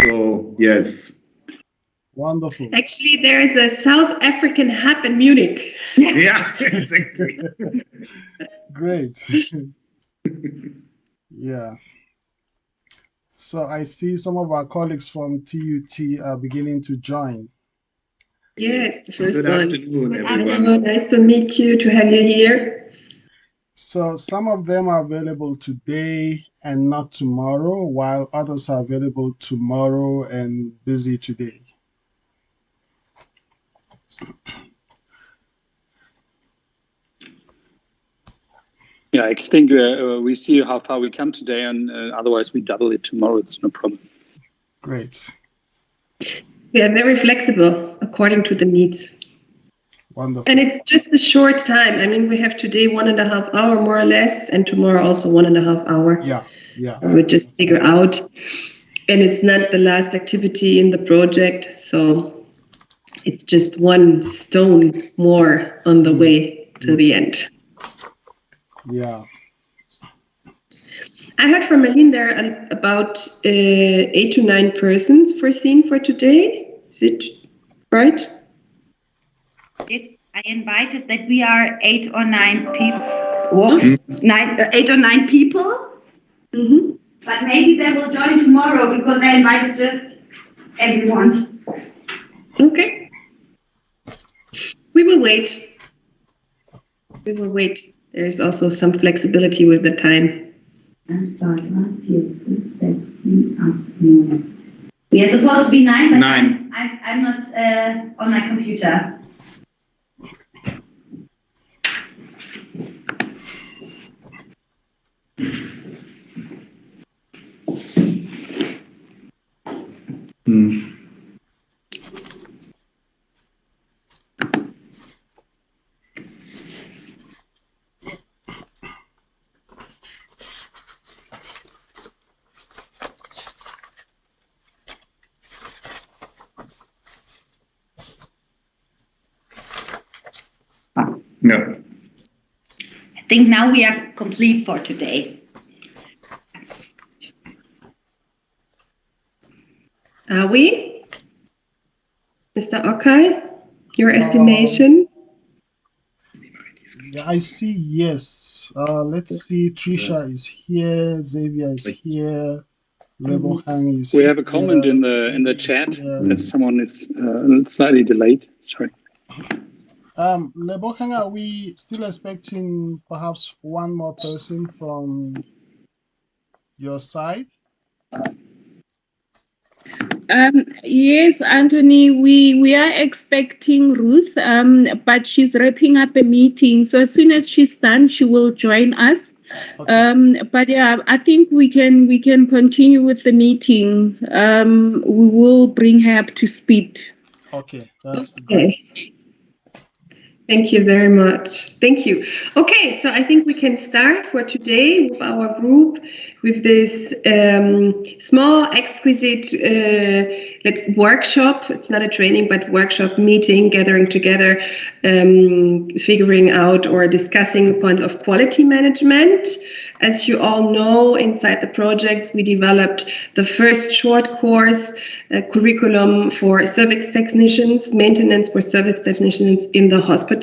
So yes. Wonderful. Actually, there is a South African hub in Munich. Yeah, exactly. Great. Yeah. So I see some of our colleagues from TUT are beginning to join. Yes, the first Good one. afternoon, Good everyone. afternoon. Nice to meet you, to have you here. So some of them are available today and not tomorrow, while others are available tomorrow and busy today. Yeah, I think we see how far we come today, and otherwise we double it tomorrow. It's no problem. Great. We are very flexible according to the needs. Wonderful. And it's just a short time. I mean, we have today 1.5 hour more or less, and tomorrow also 1.5 hour. Yeah. We just figure out. And it's not the last activity in the project, so it's just one stone more on the way to the end. Yeah. I heard from Aline there are about 8 to 9 persons foreseen for today. Is it right? Yes, I invited that we are 8 or 9 people. Whoa. 8 or 9 people. Mm-hmm. But maybe they will join tomorrow because I invited just everyone. Okay. We will wait. There is also some flexibility with the time. I'm sorry, 1, 2, 3, 4, 5, 6, 7, 8. We are supposed to be 9, but 9. I'm not on my computer. No. I think now we are complete for today. Are we? Mr. Okay, your estimation? Yeah, I see. Yes. Let's see. Trisha is here. Xavier is here. Lebohang is We here. have a comment in the chat that someone is slightly delayed. Sorry. Lebohang, are we still expecting perhaps one more person from your side? Yes, Anthony, we are expecting Ruth, but she's wrapping up a meeting. So as soon as she's done, she will join us. Okay. But yeah, I think we can continue with the meeting. We will bring her up to speed. Okay, that's great. Thank you very much. Thank you. Okay, so I think we can start for today with our group with this small, exquisite workshop. It's not a training, but workshop meeting, gathering together, figuring out or discussing points of quality management. As you all know, inside the projects, we developed the first short course curriculum for service technicians, maintenance for service technicians in the hospitals.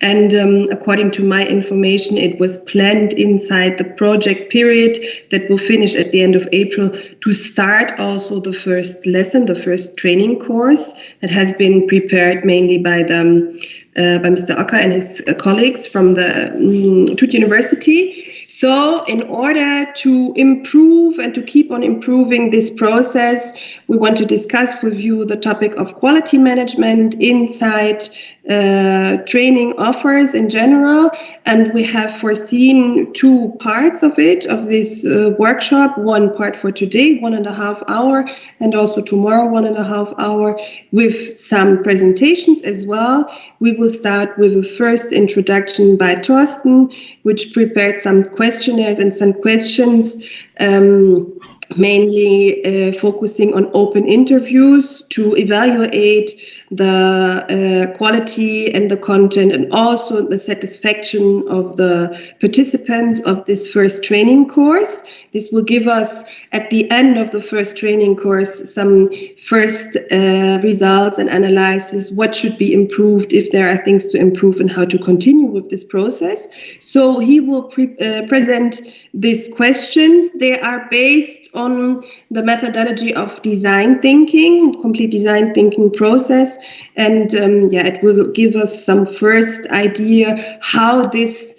And according to my information, it was planned inside the project period that will finish at the end of April to start also the first lesson, the first training course that has been prepared mainly by Mr. Ocker and his colleagues from the TUT University. So in order to improve and to keep on improving this process, we want to discuss with you the topic of quality management inside training offers in general. And we have foreseen 2 parts of it, of this workshop, 1 part for today, 1.5 hour, and also tomorrow, 1.5 hour, with some presentations as well. We will start with a first introduction by Thorsten, which prepared some questionnaires and some questions mainly focusing on open interviews to evaluate the quality and the content, and also the satisfaction of the participants of this first training course. This will give us, at the end of the first training course, some first results and analysis, what should be improved, if there are things to improve, and how to continue with this process. So he will present these questions. They are based on the methodology of design thinking, complete design thinking process. And it will give us some first idea how this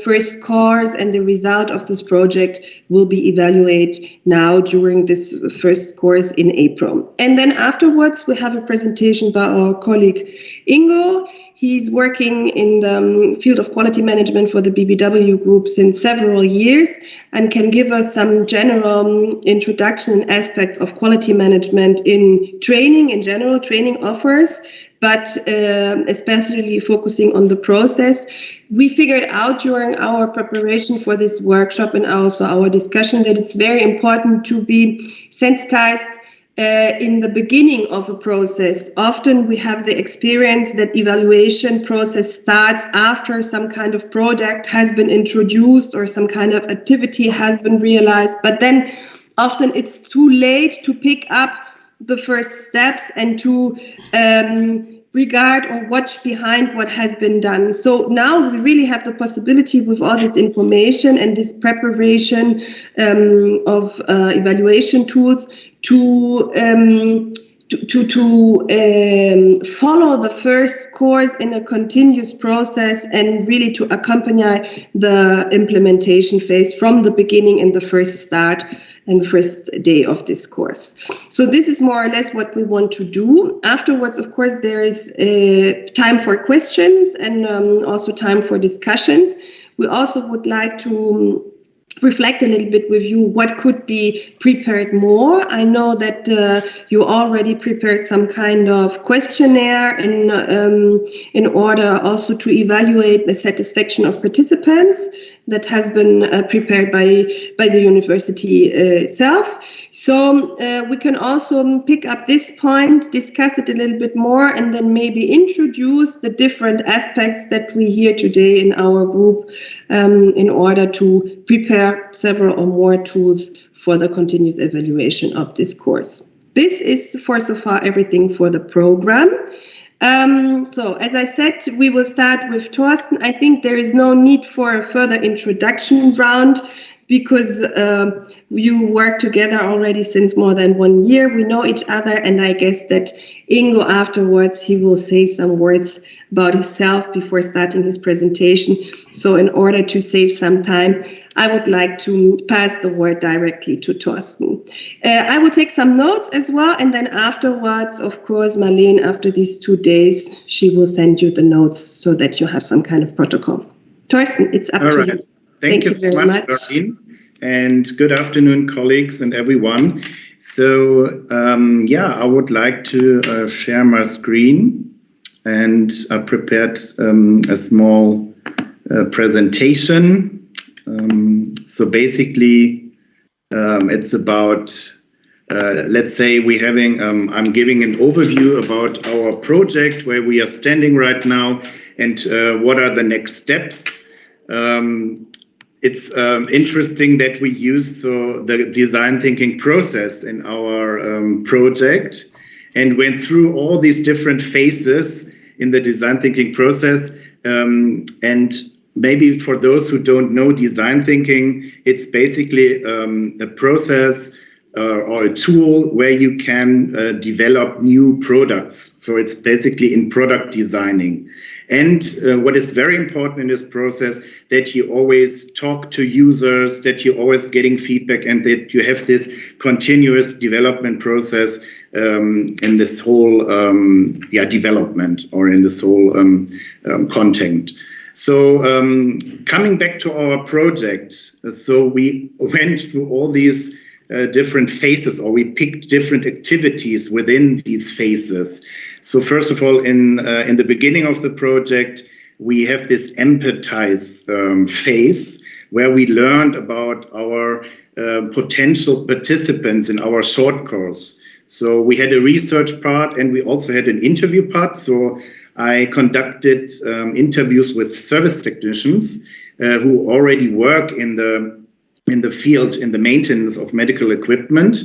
first course and the result of this project will be evaluated now during this first course in April. And then afterwards, we have a presentation by our colleague Ingo. He's working in the field of quality management for the BBW group since several years and can give us some general introduction aspects of quality management in training, in general training offers, but especially focusing on the process. We figured out during our preparation for this workshop and also our discussion that it's very important to be sensitized in the beginning of a process. Often we have the experience that evaluation process starts after some kind of product has been introduced or some kind of activity has been realized, but then often it's too late to pick up the first steps and to regard or watch behind what has been done. So now we really have the possibility, with all this information and this preparation of evaluation tools, to follow the first course in a continuous process and really to accompany the implementation phase from the beginning and the first start and the first day of this course. So this is more or less what we want to do. Afterwards, of course, there is time for questions and also time for discussions. We also would like to reflect a little bit with you what could be prepared more. I know that you already prepared some kind of questionnaire in order also to evaluate the satisfaction of participants that has been prepared by the university itself. So we can also pick up this point, discuss it a little bit more, and then maybe introduce the different aspects that we hear today in our group in order to prepare several or more tools for the continuous evaluation of this course. This is for so far everything for the program. So as I said, we will start with Thorsten. I think there is no need for a further introduction round because you work together already since more than 1 year. We know each other, and I guess that Ingo afterwards, he will say some words about himself before starting his presentation. So in order to save some time, I would like to pass the word directly to Thorsten. I will take some notes as well, and then afterwards, of course, Marlene, after these 2 days, she will send you the notes so that you have some kind of protocol. Thorsten, it's up to you. Thank you so much, Marlene. And good afternoon, colleagues and everyone. So, I would like to share my screen, and I prepared a small presentation. So basically, it's about, let's say I'm giving an overview about our project, where we are standing right now, and what are the next steps. It's interesting that we use the design thinking process in our project, and went through all these different phases in the design thinking process. And maybe for those who don't know design thinking, it's basically a process or a tool where you can develop new products. So it's basically in product designing. And what is very important in this process, that you always talk to users, that you're always getting feedback, and that you have this continuous development process in this whole development, or in this whole content. So coming back to our project, so we went through all these different phases, or we picked different activities within these phases. So first of all, in the beginning of the project, we have this empathize phase, where we learned about our potential participants in our short course. So we had a research part and we also had an interview part. So I conducted interviews with service technicians who already work in the field, in the maintenance of medical equipment.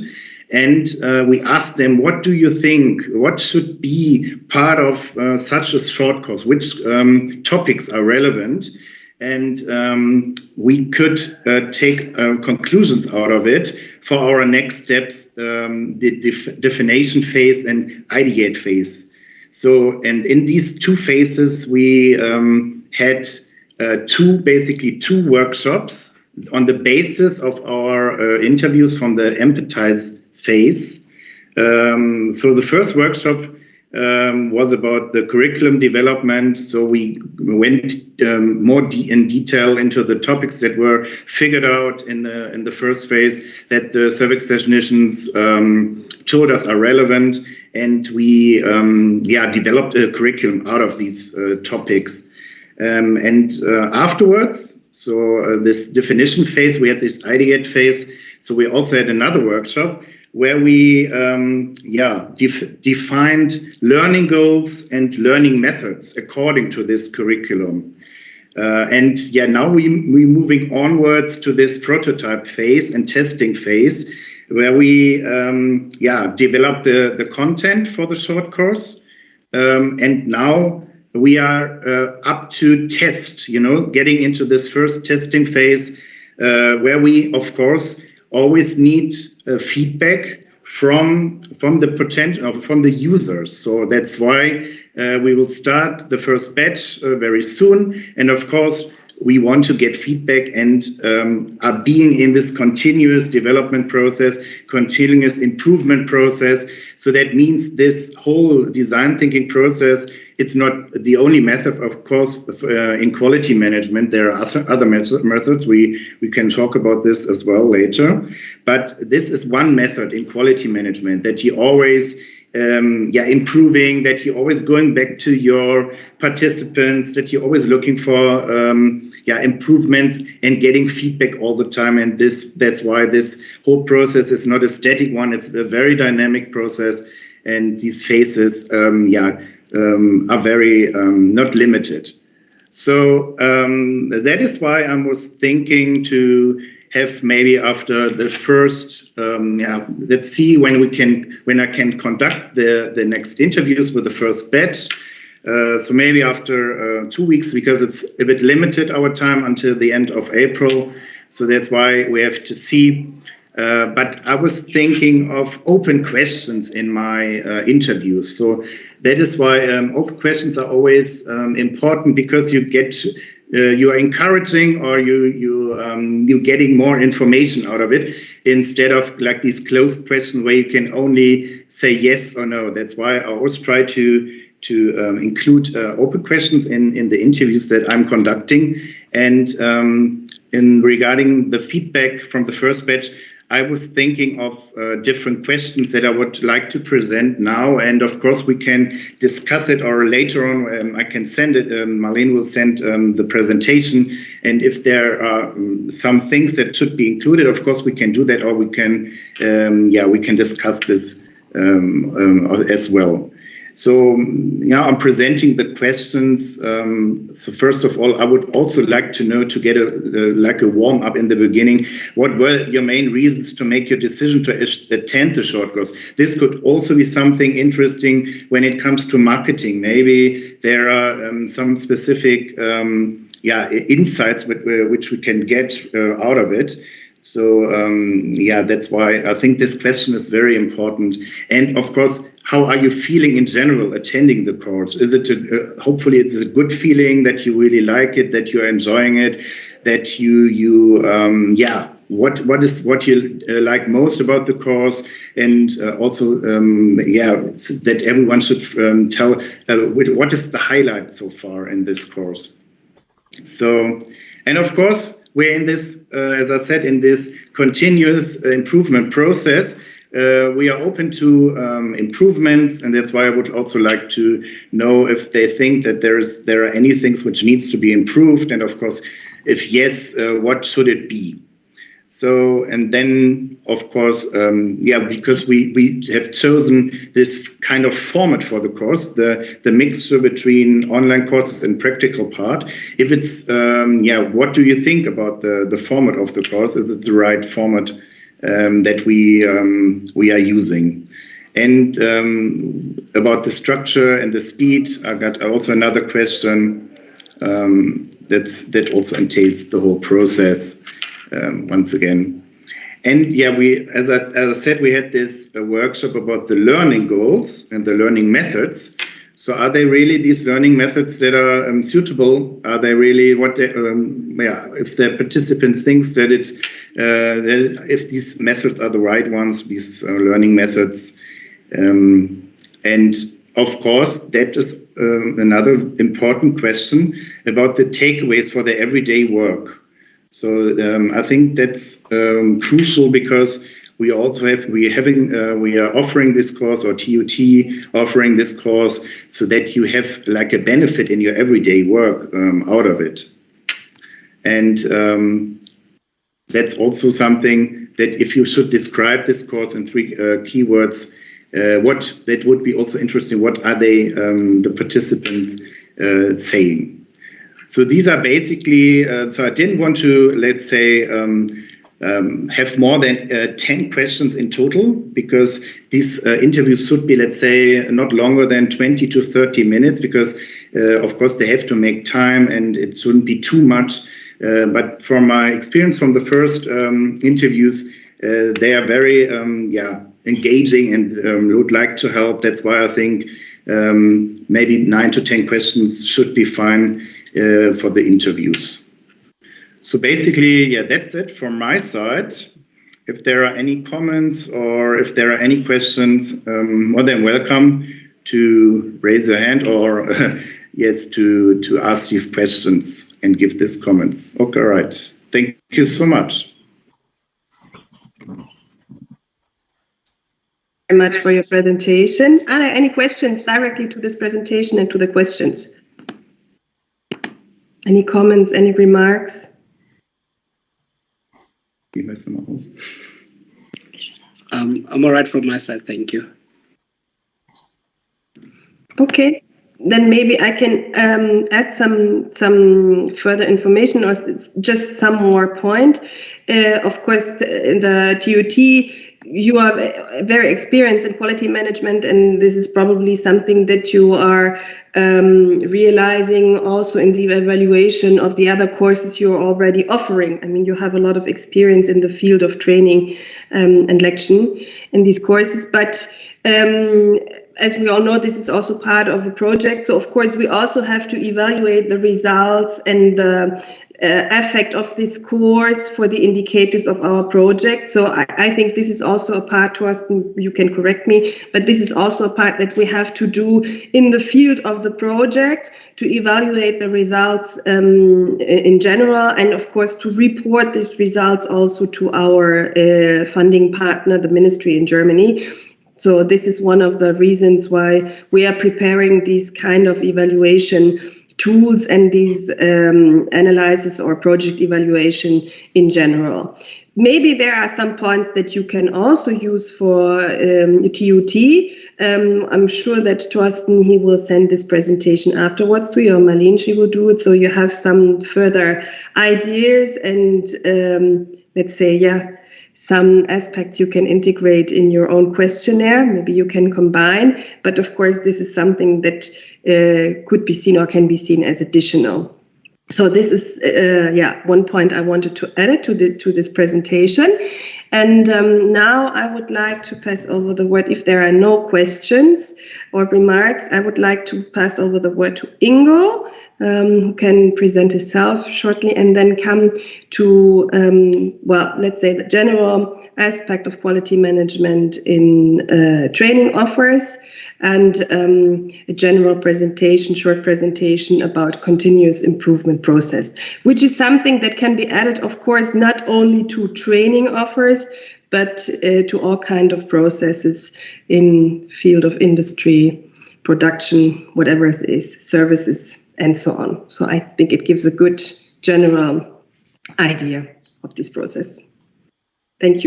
And we asked them, what do you think? What should be part of such a short course? Which topics are relevant? And we could take conclusions out of it for our next steps, the definition phase and ideate phase. So, and in these two phases, we had two workshops on the basis of our interviews from the empathize phase. So the first workshop was about the curriculum development. So we went more in detail into the topics that were figured out in the first phase that the service technicians told us are relevant, and we developed a curriculum out of these topics. And afterwards, so this definition phase, we had this ideate phase. So we also had another workshop where we defined learning goals and learning methods according to this curriculum. Now we're moving onwards to this prototype phase and testing phase, where we develop the content for the short course. And now we are up to test, getting into this first testing phase, where we, of course, always need feedback from the users. So that's why we will start the first batch very soon. And of course, we want to get feedback and are being in this continuous development process, continuous improvement process. So that means this whole design thinking process, it's not the only method, of course, in quality management. There are other methods. We can talk about this as well later. But this is one method in quality management, that you always improving, that you're always going back to your participants, that you're always looking for improvements and getting feedback all the time. And that's why this whole process is not a static one. It's a very dynamic process, and these phases are very not limited. So that is why I was thinking to have maybe after the first, let's see when I can conduct the next interviews with the first batch. So maybe after 2 weeks, because it's a bit limited our time until the end of April. So that's why we have to see. But I was thinking of open questions in my interviews. So that is why open questions are always important, because you are encouraging, or you're getting more information out of it, instead of like these closed questions where you can only say yes or no. That's why I always try to include open questions in the interviews that I'm conducting. And in regarding the feedback from the first batch, I was thinking of different questions that I would like to present now. And of course, we can discuss it, or later on, I can send it. Marlene will send the presentation. And if there are some things that should be included, of course, we can do that, or we can discuss this as well. So I'm presenting the questions. So first of all, I would also like to know, to get a warm up in the beginning, what were your main reasons to make your decision to attend the short course? This could also be something interesting when it comes to marketing. Maybe there are some specific insights which we can get out of it. So that's why I think this question is very important. And of course, how are you feeling in general attending the course? Is it hopefully it's a good feeling, that you really like it, that you're enjoying it, that what you like most about the course, and also that everyone should tell what is the highlight so far in this course. So, and of course, we're in this, as I said, in this continuous improvement process. We are open to improvements, and that's why I would also like to know if they think that there are any things which needs to be improved, and of course, if yes, what should it be? So, and then, of course, because we have chosen this kind of format for the course, the mixture between online courses and practical part. If it's, what do you think about the format of the course? Is it the right format that we are using? And about the structure and the speed, I got also another question that also entails the whole process. Once again, and as I said, we had this workshop about the learning goals and the learning methods. So, are they really these learning methods that are suitable? Are they really what? If the participant thinks that it's that if these methods are the right ones, these learning methods, and of course, that is another important question about the takeaways for the everyday work. So I think that's crucial because we also we are offering this course, or TUT offering this course, so that you have like a benefit in your everyday work out of it. And that's also something that if you should describe this course in 3 keywords, what that would be also interesting. What are they, the participants saying? So these are basically, so I didn't want to, let's say, have more than 10 questions in total, because these interviews should be, let's say, not longer than 20 to 30 minutes, because, of course, they have to make time and it shouldn't be too much. But from my experience from the first interviews, they are very, engaging and would like to help. That's why I think maybe 9 to 10 questions should be fine for the interviews. So basically, that's it from my side. If there are any comments or if there are any questions, more than welcome to raise your hand or to ask these questions and give these comments. Okay, right. Thank you so much. Very much for your presentation. Are there any questions directly to this presentation and to the questions? Any comments, any remarks? I'm all right from my side, thank you. Okay, then maybe I can add some further information or just some more point. Of course, in the TUT, you are very experienced in quality management, and this is probably something that you are realizing also in the evaluation of the other courses you're already offering. I mean, you have a lot of experience in the field of training and lection in these courses, but as we all know, this is also part of a project. So, of course, we also have to evaluate the results and the effect of this course for the indicators of our project. So I think this is also a part, Thorsten, you can correct me, but this is also a part that we have to do in the field of the project to evaluate the results in general, and of course to report these results also to our funding partner, the ministry in Germany. So this is one of the reasons why we are preparing these kind of evaluation tools and these analysis or project evaluation in general. Maybe there are some points that you can also use for TUT. I'm sure that Thorsten, he will send this presentation afterwards to you, or Marlene, she will do it, so you have some further ideas and let's say, some aspects you can integrate in your own questionnaire. Maybe you can combine, but of course this is something that could be seen or can be seen as additional. So this is one point I wanted to add to this presentation. And now I would like to pass over the word, if there are no questions or remarks, I would like to pass over the word to Ingo, who can present himself shortly, and then come to, let's say the general aspect of quality management in training offers, and a general presentation, short presentation about continuous improvement process, which is something that can be added, of course, not only to training offers, but to all kind of processes in field of industry, production, whatever it is, services, and so on. So I think it gives a good general idea of this process. Thank you.